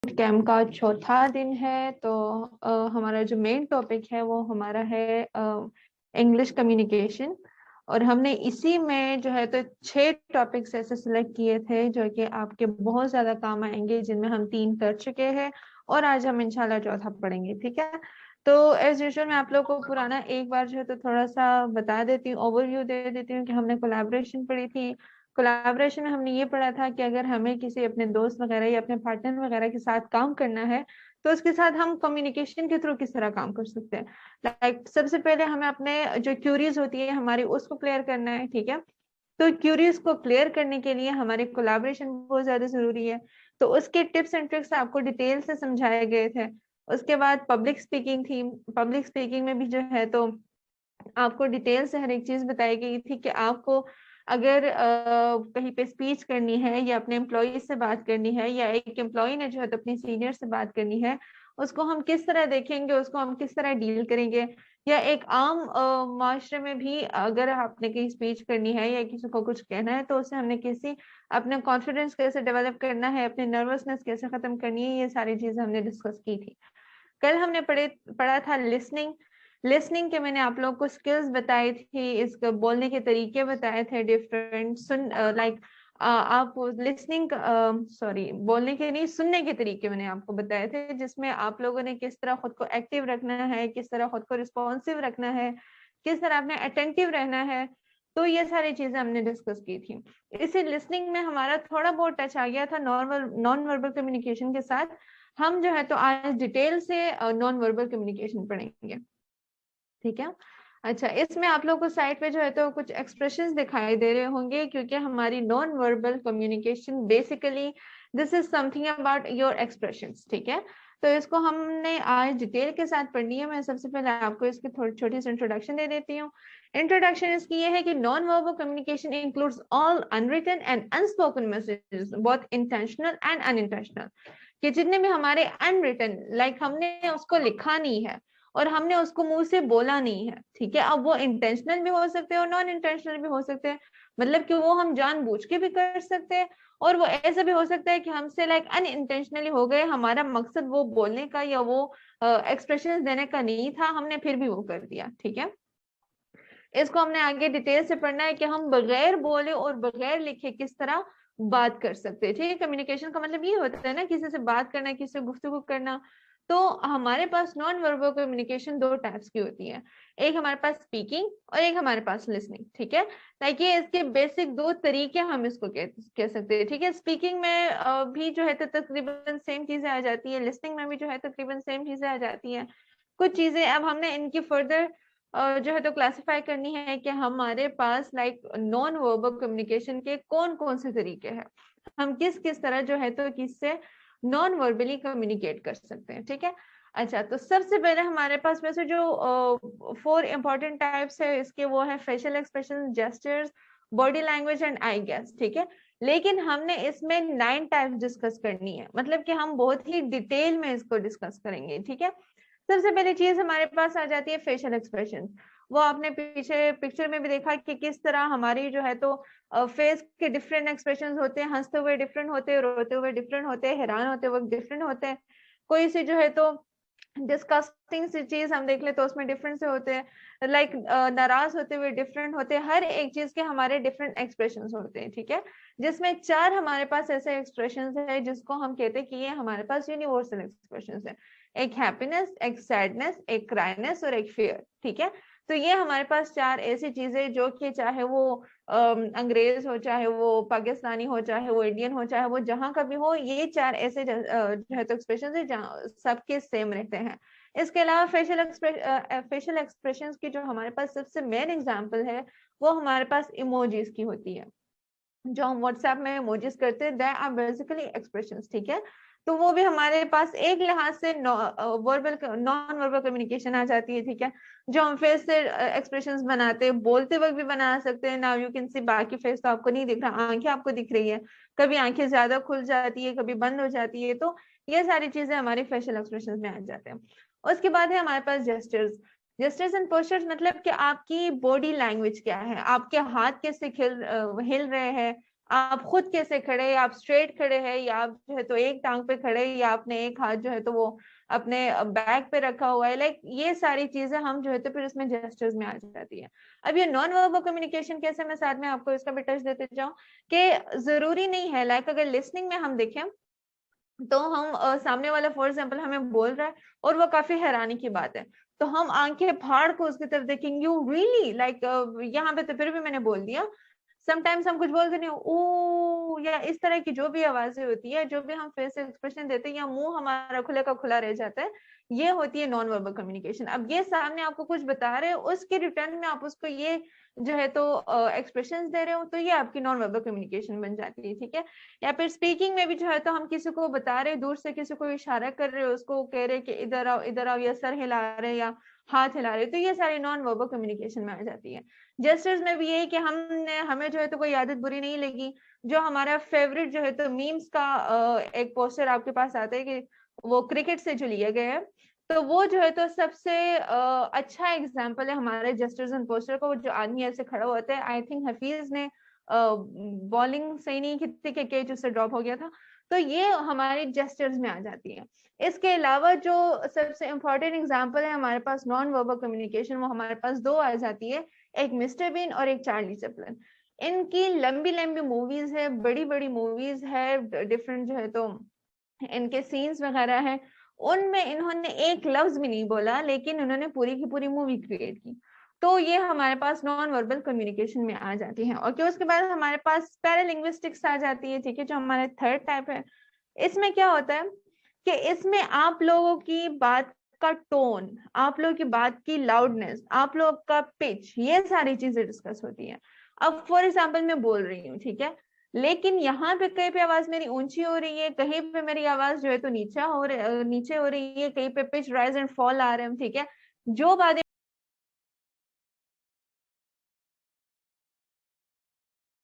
Camp का चौथा दिन है। तो हमारा जो मेन टॉपिक है वो हमारा है इंग्लिश कम्युनिकेशन। और हमने इसी में जो है तो 6 टॉपिक्स ऐसे सिलेक्ट किए थे जो कि आपके बहुत ज्यादा काम आएंगे, जिनमें हम 3 कर चुके हैं और आज हम इंशाल्लाह चौथा पढ़ेंगे। ठीक है, तो एज यूजुअल मैं आप लोग को पुराना एक बार जो है तो थोड़ा सा बता देती हूँ, ओवरव्यू दे देती हूँ कि हमने कोलैबोरेशन पढ़ी थी। कोलैबोरेशन में हमने ये पढ़ा था कि अगर हमें किसी अपने दोस्त वगैरह या अपने पार्टनर वगैरह के साथ काम करना है तो उसके साथ हम कम्युनिकेशन के थ्रू किस तरह काम कर सकते हैं। लाइक सबसे पहले हमें अपने जो क्यूरीज होती है हमारी उसको क्लियर करना है। ठीक है, तो क्यूरीज को क्लियर करने के लिए हमारे कोलैबोरेशन बहुत ज्यादा जरूरी है। तो उसके टिप्स एंड ट्रिक्स आपको डिटेल से समझाए गए थे। उसके बाद पब्लिक स्पीकिंग थी। पब्लिक स्पीकिंग में भी जो है तो आपको डिटेल से हर एक चीज बताई गई थी कि आपको अगर कहीं पे स्पीच करनी है या अपने एम्प्लॉय से बात करनी है या एक एम्प्लॉय ने जो है तो अपनी सीनियर से बात करनी है, उसको हम किस तरह देखेंगे, उसको हम किस तरह डील करेंगे। या एक आम माशरे में भी अगर आपने कहीं स्पीच करनी है या किसी को कुछ कहना है तो उसे हमने किसी अपना कॉन्फिडेंस कैसे डेवलप करना है, अपनी नर्वसनेस कैसे खत्म करनी है, ये सारी चीजें हमने डिस्कस की थी। कल हमने पढ़ा था लिसनिंग। लिसनिंग के मैंने आप लोगों को स्किल्स बताई थी, इसके बोलने के तरीके बताए थे डिफरेंट। सुन लाइक आप लिसनिंग सॉरी बोलने के नहीं, सुनने के तरीके मैंने आपको बताए थे, जिसमें आप लोगों ने किस तरह खुद को एक्टिव रखना है, किस तरह खुद को रिस्पॉन्सिव रखना है, किस तरह आपने अटेंटिव रहना है। तो ये सारी चीजें हमने डिस्कस की थी। इसी लिसनिंग में हमारा थोड़ा बहुत टच आ गया था नॉन वर्बल कम्युनिकेशन के साथ। हम जो है तो आज डिटेल से नॉन वर्बल कम्युनिकेशन पढ़ेंगे। ठीक है, अच्छा इसमें आप लोगों को साइड पे जो है तो कुछ एक्सप्रेशंस दिखाई दे रहे होंगे, क्योंकि हमारी non verbal communication basically this is something about your expressions. ठीक है, तो इसको हमने आज डिटेल के साथ पढ़नी है। मैं सबसे पहले आपको इसकी थोड़ी छोटी सी इंट्रोडक्शन दे देती हूँ। इंट्रोडक्शन इसकी ये है कि non verbal communication includes all unwritten and unspoken messages, both intentional and unintentional. कि जितने भी हमारे अनरिटन लाइक हमने उसको लिखा नहीं है और हमने उसको मुंह से बोला नहीं है। ठीक है, अब वो इंटेंशनल भी हो सकते हैं और नॉन इंटेंशनल भी हो सकते हैं। मतलब कि वो हम जानबूझ के भी कर सकते हैं और वो ऐसा भी हो सकता है कि हमसे लाइक अनइंटेंशनली हो गए, हमारा मकसद वो बोलने का या वो एक्सप्रेशन देने का नहीं था, हमने फिर भी वो कर दिया। ठीक है, इसको हमने आगे डिटेल से पढ़ना है कि हम बगैर बोले और बगैर लिखे किस तरह बात कर सकते हैं। ठीक है, कम्युनिकेशन का मतलब ये होता है ना, किसी से बात करना, किसी से गुफ्तगू करना। तो हमारे पास नॉन वर्बल कम्युनिकेशन 2 टाइप्स की होती है, एक हमारे पास स्पीकिंग और एक हमारे पास लिसनिंग। ठीक है, ताकि इसके बेसिक 2 तरीके हम इसको कह सकते हैं। ठीक है, स्पीकिंग में भी जो है तो तकरीबन सेम चीजें आ जाती है, लिसनिंग में भी जो है तकरीबन सेम चीजें आ जाती हैं। कुछ चीजें अब हमने इनकी फर्दर जो है तो क्लासिफाई करनी है कि हमारे पास लाइक नॉन वर्बल कम्युनिकेशन के कौन कौन से तरीके हैं, हम किस किस तरह जो है तो किससे नॉन वर्बली कम्युनिकेट कर सकते हैं। ठीक है, अच्छा तो सबसे पहले हमारे पास वैसे जो 4 इंपॉर्टेंट टाइप्स है इसके, वो है facial expression, gestures, body language and I guess. ठीक है, लेकिन हमने इसमें 9 टाइप्स डिस्कस करनी है, मतलब कि हम बहुत ही डिटेल में इसको डिस्कस करेंगे। ठीक है, सबसे पहली चीज हमारे पास आ जाती है फेशियल एक्सप्रेशन। वो आपने पीछे पिक्चर में भी देखा कि किस तरह हमारी जो है तो फेस के डिफरेंट एक्सप्रेशंस होते हैं, हंसते हुए डिफरेंट होते हैं, रोते हुए डिफरेंट होते हैं, हैरान होते वक्त डिफरेंट होते हैं। कोई सी जो है तो डिस्कस्टिंग सी चीज हम देख ले तो उसमें डिफरेंट से होते हैं, लाइक नाराज होते हुए डिफरेंट होते हैं। हर एक चीज के हमारे डिफरेंट एक्सप्रेशंस होते हैं। ठीक है, जिसमें 4 हमारे पास ऐसे एक्सप्रेशंस है जिसको हम कहते हैं कि ये हमारे पास यूनिवर्सल एक्सप्रेशंस है। एक हैप्पीनेस, एक सैडनेस, एक क्राइनेस और एक फियर। ठीक है, तो ये हमारे पास 4 ऐसी चीजें जो कि चाहे वो अंग्रेज हो, चाहे वो पाकिस्तानी हो, चाहे वो इंडियन हो, चाहे वो जहां का भी हो, ये 4 ऐसे जो है तो एक्सप्रेशन है जहाँ सबके सेम रहते हैं। इसके अलावा फेशियल एक्सप्रेशंस की जो हमारे पास सबसे मेन एग्जांपल है वो हमारे पास इमोजीज की होती है। जो हम व्हाट्सएप में इमोजीज करते हैं, दे आर बेसिकली एक्सप्रेशंस। ठीक है, तो वो भी हमारे पास एक लिहाज से वर्बल नॉन वर्बल कम्युनिकेशन आ जाती है। ठीक है, जो हम फेस से एक्सप्रेशंस बनाते हैं, बोलते वक्त भी बना सकते हैं। नाउ यू कैन सी, बाकी फेस तो आपको नहीं दिख रहा, आंखें आपको दिख रही है, कभी आंखें ज्यादा खुल जाती है, कभी बंद हो जाती है, तो ये सारी चीजें हमारी फेशियल एक्सप्रेशन में आ जाते हैं। उसके बाद है हमारे पास जेस्टर्स। जेस्टर्स एंड पोस्चर्स मतलब कि आपकी बॉडी लैंग्वेज क्या है, आपके हाथ कैसे हिल रहे हैं, आप खुद कैसे खड़े हैं, आप स्ट्रेट खड़े हैं या आप जो है तो एक टांग पे खड़े हैं या आपने एक हाथ जो है तो वो अपने बैक पे रखा हुआ है, लाइक ये सारी चीजें हम जो है तो फिर उसमें जेस्चर्स में आ जाती है। अब ये नॉन वर्बल कम्युनिकेशन कैसे, मैं साथ में आपको इसका भी टच देते जाऊं कि जरूरी नहीं है, लाइक अगर लिसनिंग में हम देखें तो हम सामने वाला फॉर एग्जाम्पल हमें बोल रहा है और वो काफी हैरानी की बात है, तो हम आंखें फाड़ को उसकी तरफ देखेंगे, यू रियली लाइक, यहाँ पे तो फिर भी मैंने बोल दिया। समटाइम्स हम कुछ बोलते नहीं, ओ या इस तरह की जो भी आवाजें होती है, जो भी हम फेस एक्सप्रेशन देते हैं या मुंह हमारा खुले का खुला रह जाता है, ये होती है नॉन वर्बल कम्युनिकेशन। अब ये सामने आपको कुछ बता रहे हो, उसके रिटर्न में आप उसको ये जो है तो एक्सप्रेशंस दे रहे हो, तो ये आपकी नॉन वर्बल कम्युनिकेशन बन जाती है, ठीक है। या फिर स्पीकिंग में भी जो है तो हम किसी को बता रहे, दूर से किसी को इशारा कर रहे हो, उसको कह रहे कि इधर आओ, या सर हिला रहे या हाथ हिला रहे, तो ये सारी नॉन वर्बल कम्युनिकेशन में आ जाती है। जेस्चर्स में भी यही कि हमें जो है तो कोई आदत बुरी नहीं लगी, जो हमारा फेवरेट जो है तो मीम्स का एक पोस्टर आपके पास आता है कि वो क्रिकेट से जो लिया गया है, तो वो जो है तो सबसे अच्छा एग्जाम्पल है हमारे जेस्चर्स एंड पोस्टर को। जो आदमी ऐसे खड़ा होता है, आई थिंक हफीज ने बॉलिंग सही नहीं की थी कि कैच उससे ड्रॉप हो गया था, तो ये हमारे जेस्चर्स में आ जाती है। इसके अलावा जो सबसे इम्पोर्टेंट एग्जाम्पल है हमारे पास नॉन वर्बल कम्युनिकेशन, वो हमारे पास दो आ जाती है, एक मिस्टर बीन और एक चार्ली चैपलिन। इनकी लंबी लंबी मूवीज है, बड़ी बड़ी मूवीज है, डिफरेंट जो है तो इनके सीन्स वगैरह हैं, उनमें इन्होंने एक लफ्ज भी नहीं बोला, लेकिन उन्होंने पूरी की पूरी मूवी क्रिएट की। तो ये हमारे पास नॉन वर्बल कम्युनिकेशन में आ जाती है। और उसके बाद हमारे पास पैरालिंग्विस्टिक्स आ जाती है, ठीक है, जो हमारे थर्ड टाइप है। इसमें क्या होता है कि इसमें आप लोगों की बात का टोन, आप लोगों की बात की लाउडनेस, आप लोग का पिच, ये सारी चीजें डिस्कस होती है। अब फॉर एग्जाम्पल मैं बोल रही हूँ, ठीक है, लेकिन यहाँ पे कहीं पे आवाज मेरी ऊंची हो रही है, कहीं पे मेरी आवाज जो है तो नीचे हो रही है, कहीं पे पिच राइज एंड फॉल आ रहे हैं, ठीक है। जो बातें